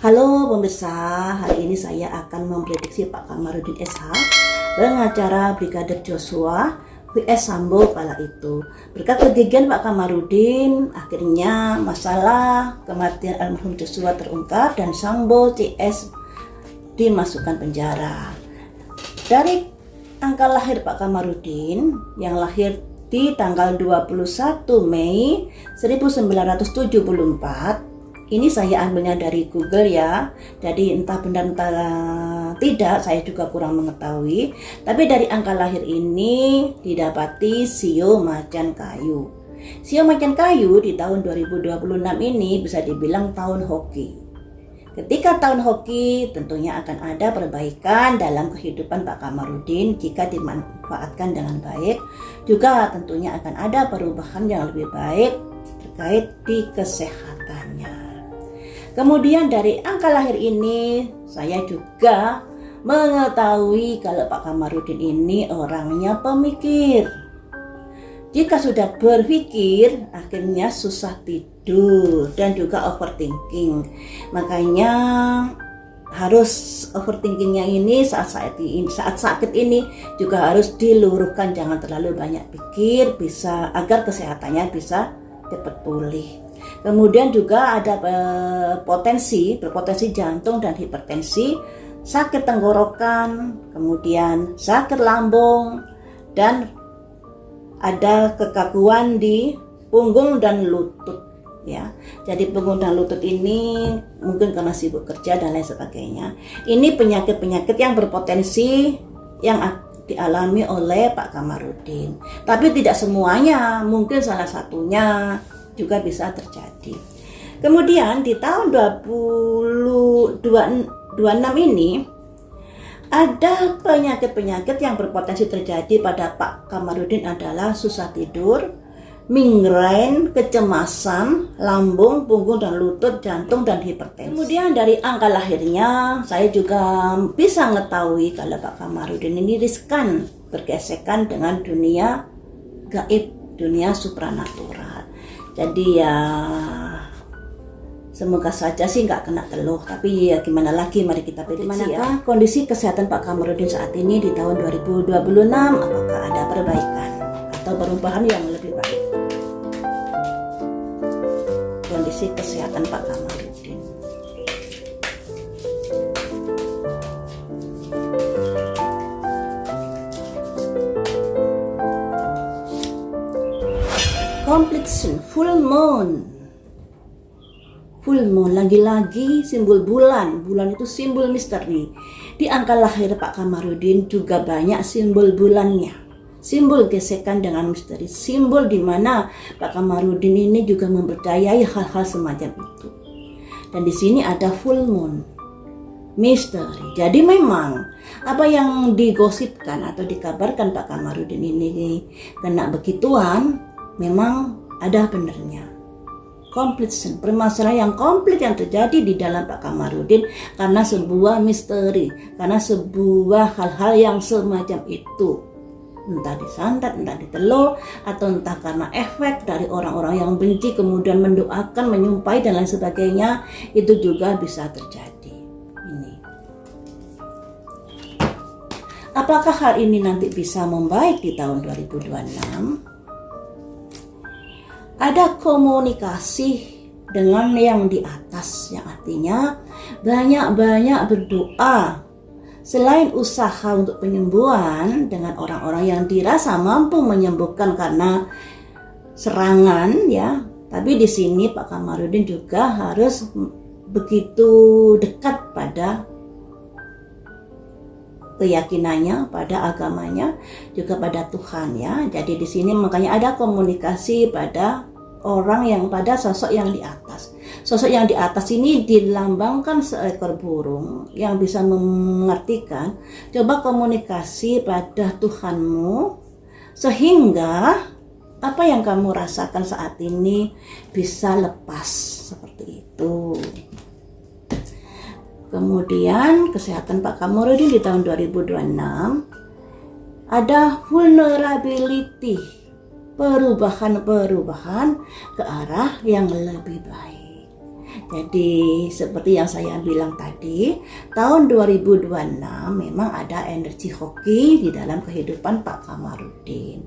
Halo pemirsa, hari ini saya akan memprediksi Pak Kamarudin SH, pengacara Brigadir Joshua vs Sambo kala itu. Berkat kegigihan Pak Kamarudin, akhirnya masalah kematian almarhum Joshua terungkap dan Sambo CS dimasukkan penjara. Dari angka lahir Pak Kamarudin yang lahir di tanggal 21 Mei 1974, ini saya ambilnya dari Google ya, jadi entah benar entah tidak, saya juga kurang mengetahui. Tapi dari angka lahir ini didapati Sio Macan Kayu. Sio Macan Kayu di tahun 2026 ini bisa dibilang tahun hoki. Ketika tahun hoki, tentunya akan ada perbaikan dalam kehidupan Pak Kamarudin jika dimanfaatkan dengan baik. Juga tentunya akan ada perubahan yang lebih baik terkait di kesehatannya. Kemudian dari angka lahir ini, saya juga mengetahui kalau Pak Kamarudin ini orangnya pemikir. Jika sudah berpikir, akhirnya susah tidur dan juga overthinking. Makanya harus overthinkingnya ini saat sakit ini juga harus diluruhkan, jangan terlalu banyak pikir, bisa agar kesehatannya bisa cepat pulih. Kemudian juga ada berpotensi jantung dan hipertensi, sakit tenggorokan, kemudian sakit lambung, dan ada kekakuan di punggung dan lutut ya. Jadi punggung dan lutut ini mungkin karena sibuk kerja dan lain sebagainya. Ini penyakit-penyakit yang berpotensi yang dialami oleh Pak Kamarudin. Tapi tidak semuanya, mungkin salah satunya juga bisa terjadi. Kemudian di tahun 2026 ini ada penyakit-penyakit yang berpotensi terjadi pada Pak Kamarudin adalah susah tidur, migrain, kecemasan, lambung, punggung dan lutut, jantung dan hipertensi. Kemudian dari angka lahirnya saya juga bisa mengetahui kalau Pak Kamarudin ini riskan bergesekan dengan dunia gaib, dunia supranatural. Jadi ya semoga saja sih nggak kena teluh, tapi ya gimana lagi, mari kita prediksi ya. Kondisi kesehatan Pak Kamarudin saat ini di tahun 2026, apakah ada perbaikan atau perubahan yang lebih baik? Kondisi kesehatan Pak Kamarudin. Completion, full moon, lagi-lagi simbol bulan itu simbol misteri. Di angka lahir Pak Kamarudin juga banyak simbol bulannya, simbol gesekan dengan misteri, simbol di mana Pak Kamarudin ini juga mempercayai hal-hal semacam itu. Dan di sini ada full moon, misteri. Jadi memang apa yang digosipkan atau dikabarkan Pak Kamarudin ini kena begituan, memang ada benernya. Completion, permasalahan yang komplit yang terjadi di dalam Pak Kamarudin karena sebuah misteri, karena sebuah hal-hal yang semacam itu. Entah disantet, entah diteluh, atau entah karena efek dari orang-orang yang benci kemudian mendoakan, menyumpahi dan lain sebagainya, itu juga bisa terjadi. Ini. Apakah hal ini nanti bisa membaik di tahun 2026? Ada komunikasi dengan yang di atas, yang artinya banyak-banyak berdoa. Selain usaha untuk penyembuhan dengan orang-orang yang dirasa mampu menyembuhkan karena serangan ya, tapi di sini Pak Kamarudin juga harus begitu dekat pada keyakinannya, pada agamanya, juga pada Tuhan ya. Jadi di sini makanya ada komunikasi pada orang yang pada sosok yang di atas. Sosok yang di atas ini dilambangkan seekor burung yang bisa mengartikan coba komunikasi pada Tuhanmu sehingga apa yang kamu rasakan saat ini bisa lepas, seperti itu. Kemudian kesehatan Pak Kamarudin di tahun 2026 ada vulnerability, perubahan ke arah yang lebih baik. Jadi seperti yang saya bilang tadi, tahun 2026 memang ada energi hoki di dalam kehidupan Pak Kamarudin.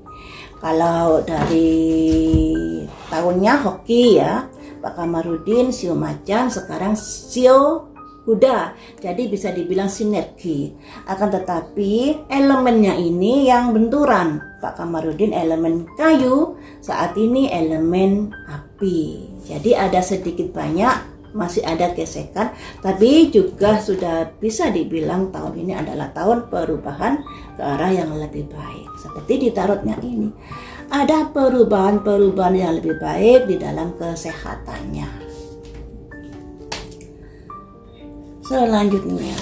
Kalau dari tahunnya hoki ya, Pak Kamarudin Sio Macan, sekarang Sio Kuda, jadi bisa dibilang sinergi. Akan tetapi elemennya ini yang benturan. Pak Kamarudin elemen kayu, saat ini elemen api. Jadi ada sedikit banyak masih ada gesekan, tapi juga sudah bisa dibilang tahun ini adalah tahun perubahan ke arah yang lebih baik. Seperti di tarotnya ini, ada perubahan-perubahan yang lebih baik di dalam kesehatannya. Selanjutnya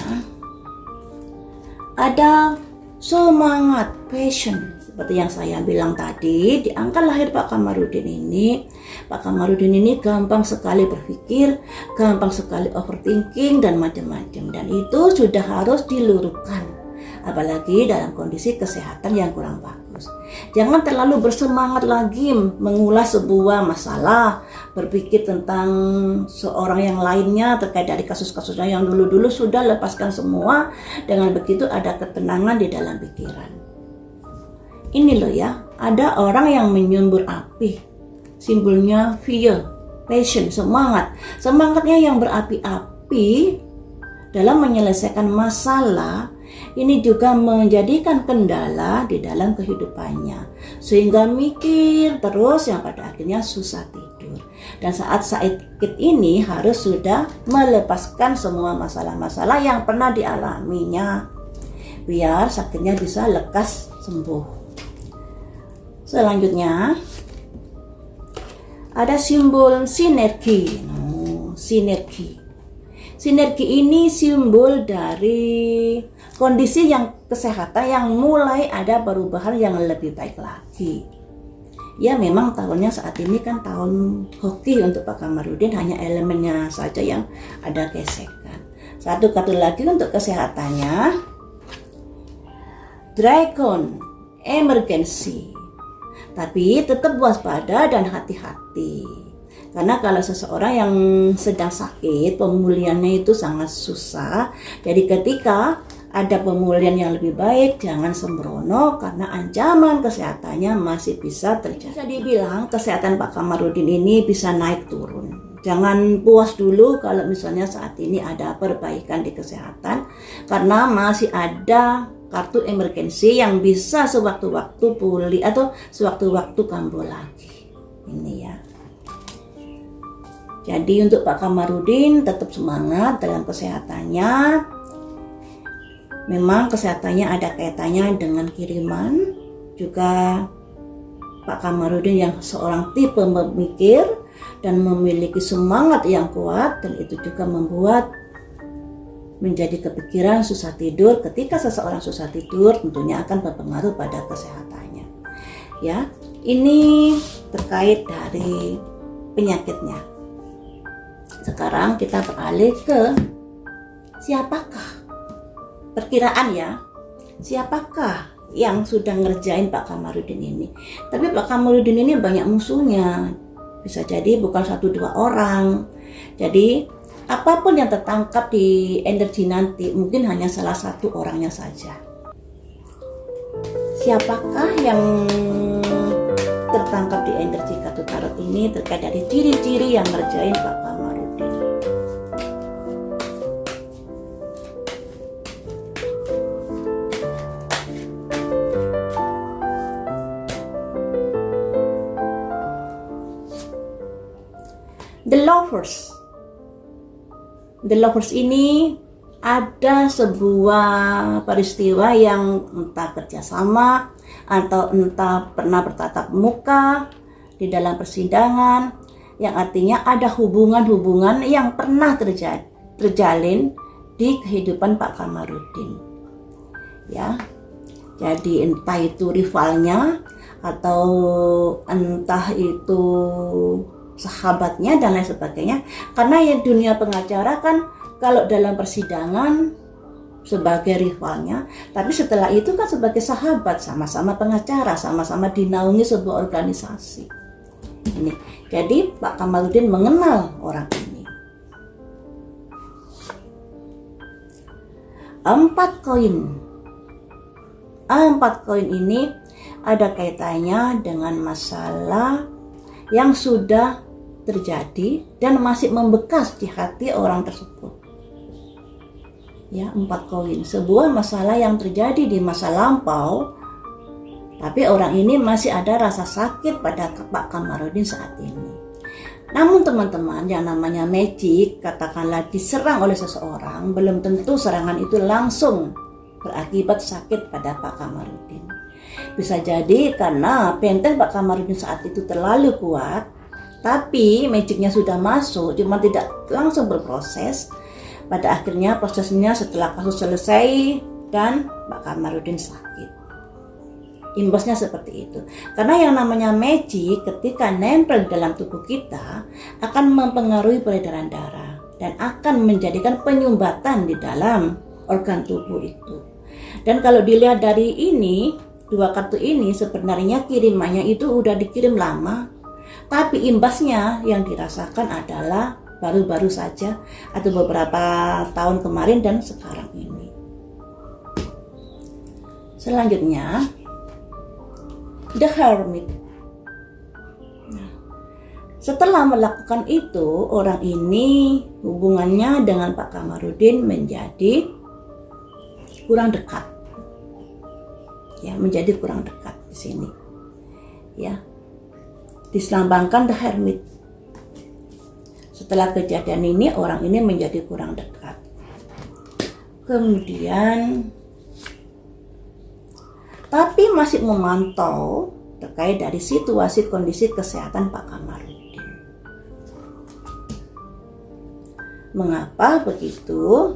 ada semangat, passion. Seperti yang saya bilang tadi, di angka lahir Pak Kamarudin ini, Pak Kamarudin ini gampang sekali berpikir, gampang sekali overthinking dan macam-macam. Dan itu sudah harus diluruskan, apalagi dalam kondisi kesehatan yang kurang bagus. Jangan terlalu bersemangat lagi mengulas sebuah masalah, berpikir tentang seorang yang lainnya terkait dari kasus-kasusnya yang dulu-dulu, sudah lepaskan semua. Dengan begitu ada ketenangan di dalam pikiran. Ini loh ya, ada orang yang menyembur api, simbolnya fire, passion, semangat. Semangatnya yang berapi-api dalam menyelesaikan masalah. Ini juga menjadikan kendala di dalam kehidupannya, sehingga mikir terus yang pada akhirnya susah tidur. Dan saat sakit ini harus sudah melepaskan semua masalah-masalah yang pernah dialaminya, biar sakitnya bisa lekas sembuh. Selanjutnya ada simbol sinergi. Sinergi. Sinergi ini simbol dari kondisi yang kesehatan yang mulai ada perubahan yang lebih baik lagi. Ya memang tahunnya saat ini kan tahun hoki untuk Pak Kamarudin, hanya elemennya saja yang ada gesekan. Satu kartu lagi untuk kesehatannya, Dragon, emergency. Tapi tetap waspada dan hati-hati. Karena kalau seseorang yang sedang sakit, pemulihannya itu sangat susah. Jadi ketika ada pemulihan yang lebih baik, jangan sembrono karena ancaman kesehatannya masih bisa terjadi. Bisa dibilang kesehatan Pak Kamarudin ini bisa naik turun. Jangan puas dulu kalau misalnya saat ini ada perbaikan di kesehatan, karena masih ada kartu emergensi yang bisa sewaktu-waktu pulih atau sewaktu-waktu kambuh lagi. Ini ya. Jadi untuk Pak Kamarudin tetap semangat dalam kesehatannya. Memang kesehatannya ada kaitannya dengan kiriman. Juga Pak Kamarudin yang seorang tipe pemikir dan memiliki semangat yang kuat, dan itu juga membuat menjadi kepikiran susah tidur. Ketika seseorang susah tidur tentunya akan berpengaruh pada kesehatannya. Ya, ini terkait dari penyakitnya. Sekarang kita beralih ke siapakah, perkiraan ya, siapakah yang sudah ngerjain Pak Kamarudin ini. Tapi Pak Kamarudin ini banyak musuhnya, bisa jadi bukan 1-2 orang. Jadi apapun yang tertangkap di energi nanti mungkin hanya salah satu orangnya saja. Siapakah yang tertangkap di energi kartu tarot ini terkait dari ciri-ciri yang ngerjain Pak Kamarudin. The Lovers. The Lovers ini ada sebuah peristiwa yang entah kerjasama atau entah pernah bertatap muka di dalam persidangan, yang artinya ada hubungan-hubungan yang pernah terjalin di kehidupan Pak Kamarudin. Ya, jadi entah itu rivalnya atau entah itu sahabatnya dan lain sebagainya. Karena ya dunia pengacara kan kalau dalam persidangan sebagai rivalnya, tapi setelah itu kan sebagai sahabat, sama-sama pengacara, sama-sama dinaungi sebuah organisasi. Ini. Jadi Pak Kamarudin mengenal orang ini. 4 koin. 4 koin ini ada kaitannya dengan masalah yang sudah terjadi dan masih membekas di hati orang tersebut. Ya, 4 koin, sebuah masalah yang terjadi di masa lampau, tapi orang ini masih ada rasa sakit pada Pak Kamarudin saat ini. Namun teman-teman, yang namanya magic, katakanlah diserang oleh seseorang, belum tentu serangan itu langsung berakibat sakit pada Pak Kamarudin. Bisa jadi karena benteng Pak Kamarudin saat itu terlalu kuat, tapi magicnya sudah masuk, cuma tidak langsung berproses. Pada akhirnya prosesnya setelah kasus selesai dan Pak Kamarudin sakit. Imbasnya seperti itu. Karena yang namanya magic ketika nempel dalam tubuh kita akan mempengaruhi peredaran darah dan akan menjadikan penyumbatan di dalam organ tubuh itu. Dan kalau dilihat dari ini, 2 kartu ini sebenarnya kirimannya itu udah dikirim lama, tapi imbasnya yang dirasakan adalah baru-baru saja atau beberapa tahun kemarin dan sekarang ini. Selanjutnya, The Hermit. Nah, setelah melakukan itu, orang ini hubungannya dengan Pak Kamarudin menjadi kurang dekat. Ya, menjadi kurang dekat di sini. Ya. Diselambangkan The Hermit. Setelah kejadian ini, orang ini menjadi kurang dekat. Kemudian tapi masih memantau terkait dari situasi kondisi kesehatan Pak Kamarudin. Mengapa begitu?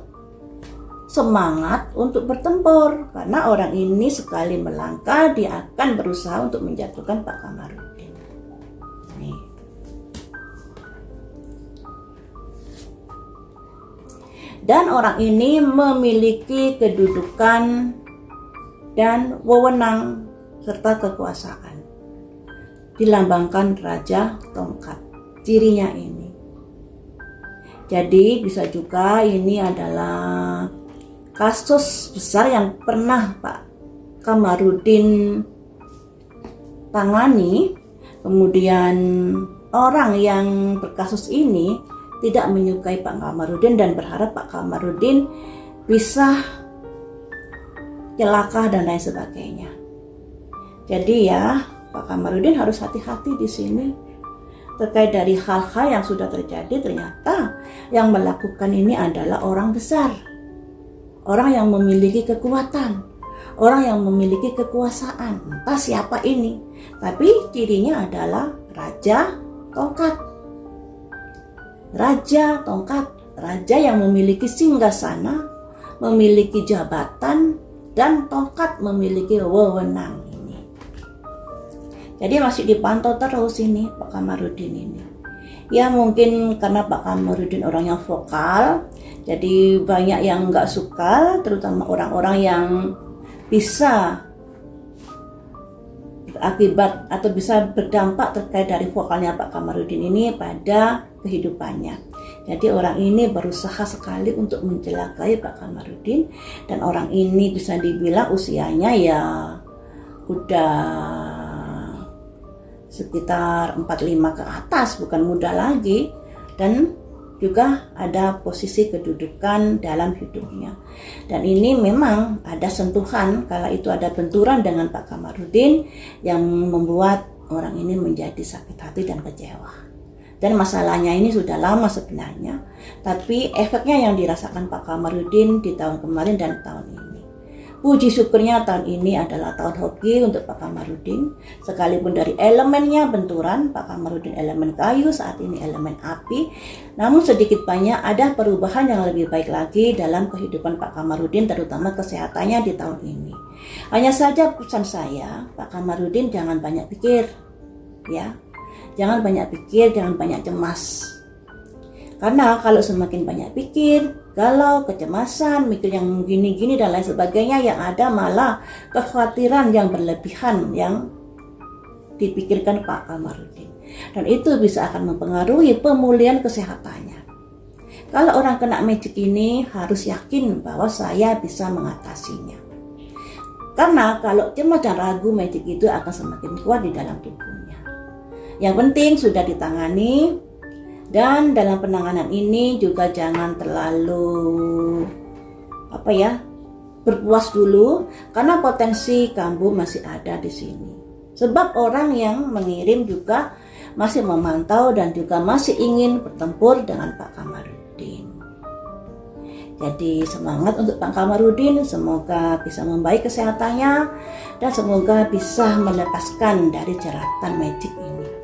Semangat untuk bertempur, karena orang ini sekali melangkah dia akan berusaha untuk menjatuhkan Pak Kamarudin. Nih. Dan orang ini memiliki kedudukan dan wewenang serta kekuasaan. Dilambangkan Raja Tongkat, cirinya ini. Jadi bisa juga ini adalah kasus besar yang pernah Pak Kamarudin tangani, kemudian orang yang berkasus ini tidak menyukai Pak Kamarudin dan berharap Pak Kamarudin bisa celaka dan lain sebagainya. Jadi ya, Pak Kamarudin harus hati-hati di sini terkait dari hal-hal yang sudah terjadi. Ternyata yang melakukan ini adalah orang besar, orang yang memiliki kekuatan, orang yang memiliki kekuasaan. Entah siapa ini, tapi cirinya adalah Raja Tongkat. Raja Tongkat, raja yang memiliki singgasana, memiliki jabatan, dan tongkat memiliki wewenang ini. Jadi masih dipantau terus ini Pak Kamarudin ini. Ya mungkin karena Pak Kamarudin orangnya vokal, jadi banyak yang nggak suka, terutama orang-orang yang bisa berakibat atau bisa berdampak terkait dari vokalnya Pak Kamarudin ini pada kehidupannya. Jadi orang ini berusaha sekali untuk mencelakai Pak Kamarudin, dan orang ini bisa dibilang usianya ya udah sekitar 45 ke atas, bukan muda lagi, dan juga ada posisi kedudukan dalam hidupnya. Dan ini memang ada sentuhan kala itu ada benturan dengan Pak Kamarudin yang membuat orang ini menjadi sakit hati dan kecewa. Dan masalahnya ini sudah lama sebenarnya, tapi efeknya yang dirasakan Pak Kamarudin di tahun kemarin dan tahun ini. Puji syukurnya tahun ini adalah tahun hoki untuk Pak Kamarudin. Sekalipun dari elemennya benturan, Pak Kamarudin elemen kayu, saat ini elemen api. Namun sedikit banyak ada perubahan yang lebih baik lagi dalam kehidupan Pak Kamarudin, terutama kesehatannya di tahun ini. Hanya saja pesan saya, Pak Kamarudin jangan banyak pikir, ya. Jangan banyak pikir, jangan banyak cemas. Karena kalau semakin banyak pikir, galau, kecemasan, mikir yang gini-gini dan lain sebagainya, yang ada malah kekhawatiran yang berlebihan yang dipikirkan Pak Kamarudin. Dan itu bisa akan mempengaruhi pemulihan kesehatannya. Kalau orang kena magic ini harus yakin bahwa saya bisa mengatasinya. Karena kalau cemas dan ragu, magic itu akan semakin kuat di dalam tubuhnya. Yang penting sudah ditangani, dan dalam penanganan ini juga jangan terlalu berpuas dulu, karena potensi kambuh masih ada di sini. Sebab orang yang mengirim juga masih memantau dan juga masih ingin bertempur dengan Pak Kamarudin. Jadi semangat untuk Pak Kamarudin, semoga bisa membaik kesehatannya dan semoga bisa melepaskan dari jeratan magic ini.